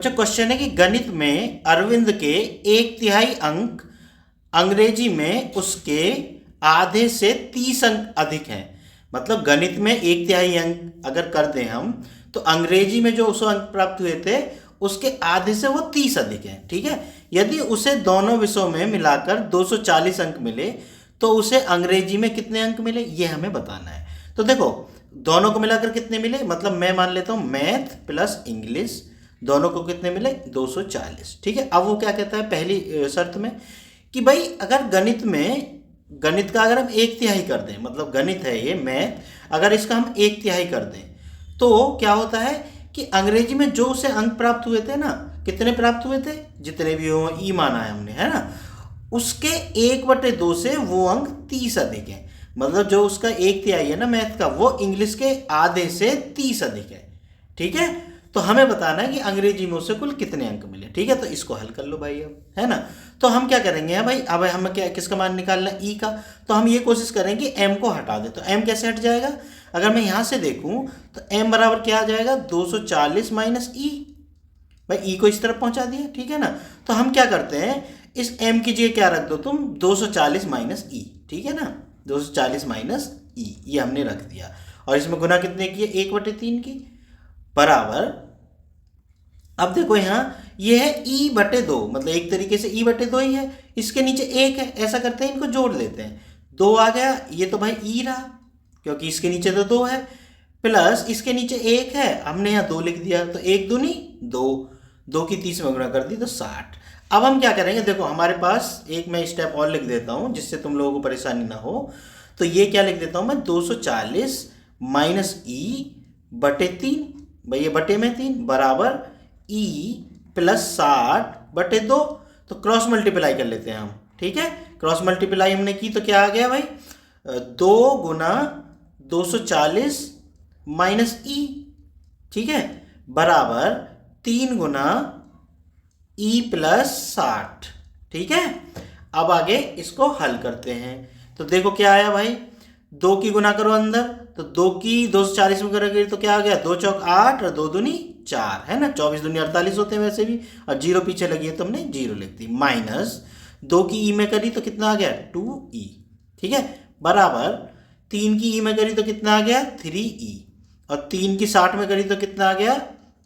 अच्छा क्वेश्चन है कि गणित में अरविंद के 1/3 अंक अंग्रेजी में उसके आधे से 30 अंक अधिक हैं। मतलब गणित में 1/3 अंक अगर कर दें हम तो अंग्रेजी में जो उसे अंक प्राप्त हुए थे उसके आधे से वो 30 अधिक हैं। ठीक है, यदि उसे दोनों विषयों में मिलाकर 240 अंक मिले तो उसे अंग्रेजी में कितने अंक मिले ये हमें बताना है। तो देखो दोनों को मिलाकर कितने मिले, मतलब मैं मान लेता हूँ मैथ प्लस इंग्लिश दोनों को कितने मिले 240। ठीक है, अब वो क्या कहता है पहली शर्त में कि भाई अगर गणित का अगर हम 1/3 कर दें, मतलब गणित है ये मैथ, अगर इसका हम 1/3 कर दें तो क्या होता है कि अंग्रेजी में जो उसे अंक प्राप्त हुए थे ना, कितने प्राप्त हुए थे जितने भी हो ई माना है हमने, है ना, उसके 1/2 से वो अंक 30 अधिक है। मतलब जो उसका 1/3 है ना मैथ का वो इंग्लिश के आधे से 30 अधिक है। ठीक है, तो हमें बताना है कि अंग्रेजी में उसे कुल कितने अंक मिले। ठीक है, तो इसको हल कर लो भाई अब, है ना। तो हम क्या करेंगे भाई, अब हमें क्या किसका मान निकालना है ई का, तो हम ये कोशिश करेंगे कि एम को हटा दे। तो एम कैसे हट जाएगा, अगर मैं यहां से देखूं तो एम बराबर क्या आ जाएगा 240 माइनस ई। भाई ई को इस तरफ पहुंचा दिया, ठीक है ना। तो हम क्या करते हैं इस एम की जगह क्या रख दो तुम 240 माइनस ई, ठीक है ना, 240 माइनस ई ये हमने रख दिया और इसमें गुना कितने की है 1/3 की बराबर। अब देखो यहाँ ये है E/2, मतलब एक तरीके से E/2 ही है, इसके नीचे एक है, ऐसा करते हैं इनको जोड़ लेते हैं, 2 आ गया, ये तो भाई E रहा क्योंकि इसके नीचे तो 2 है, प्लस इसके नीचे एक है, हमने यहाँ 2 लिख दिया, तो 1 दूनी 2, 2 की 30 में गुणा कर दी तो 60। अब हम क्या करेंगे, देखो हमारे पास एक मैं स्टेप और लिख देता हूँ जिससे तुम लोगों को परेशानी ना हो। तो ये क्या लिख देता हूँ मैं 240 माइनस E/3, भाई ये बटे में 3 बराबर E प्लस 60/2। तो क्रॉस मल्टीप्लाई कर लेते हैं हम, ठीक है, क्रॉस मल्टीप्लाई हमने की तो क्या आ गया भाई 2 गुना 240 माइनस ई, ठीक है, बराबर 3 गुना E प्लस 60। ठीक है, अब आगे इसको हल करते हैं। तो देखो क्या आया भाई, 2 की गुना करो अंदर, तो 2 की 240 में करोगे तो क्या आ गया 2 चौक 8 और 2 दूनी 4, है ना, 24 दूनी 48 होते हैं वैसे भी, और जीरो पीछे लगी है तो हमने जीरो लिख दी, माइनस 2 की ई में करी तो कितना आ गया 2e, ठीक है, बराबर 3 की ई में करी तो कितना आ गया 3e, और 3 की 60 में करी तो कितना आ गया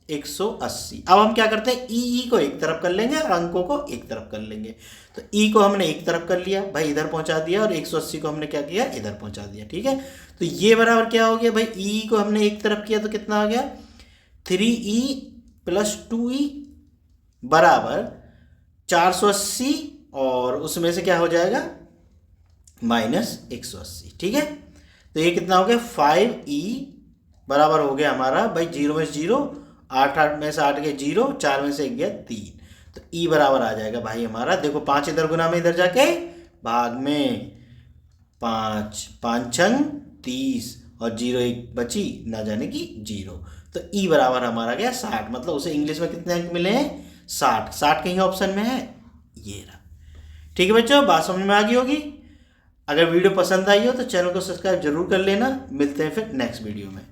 180। अब हम क्या करते हैं ई को एक तरफ कर लेंगे और अंकों को एक तरफ कर लेंगे। तो ई को हमने एक तरफ कर लिया भाई, इधर पहुंचा दिया, और 180 को हमने क्या किया इधर पहुंचा दिया। ठीक है, तो ये बराबर क्या हो गया भाई, ई को हमने एक तरफ किया तो कितना आ गया 3e प्लस 2e बराबर 480, और उसमें से क्या हो जाएगा माइनस 180। ठीक है, तो ये कितना हो गया 5e बराबर हो गया हमारा भाई 0 में 0, 8 में से 8 गए 0, 4 में से 1 गया 3, तो E बराबर आ जाएगा भाई हमारा, देखो 5 इधर गुना में इधर जाके भाग में 5 5 30 और 0 1 बची ना जाने की 0, तो E बराबर हमारा गया 60। मतलब उसे इंग्लिश में कितने अंक मिले हैं 60, 60 कहीं ऑप्शन में है ये रहा। ठीक है बच्चों, बात समझ में आ गई होगी। अगर वीडियो पसंद आई हो तो चैनल को सब्सक्राइब जरूर कर लेना। मिलते हैं फिर नेक्स्ट वीडियो में।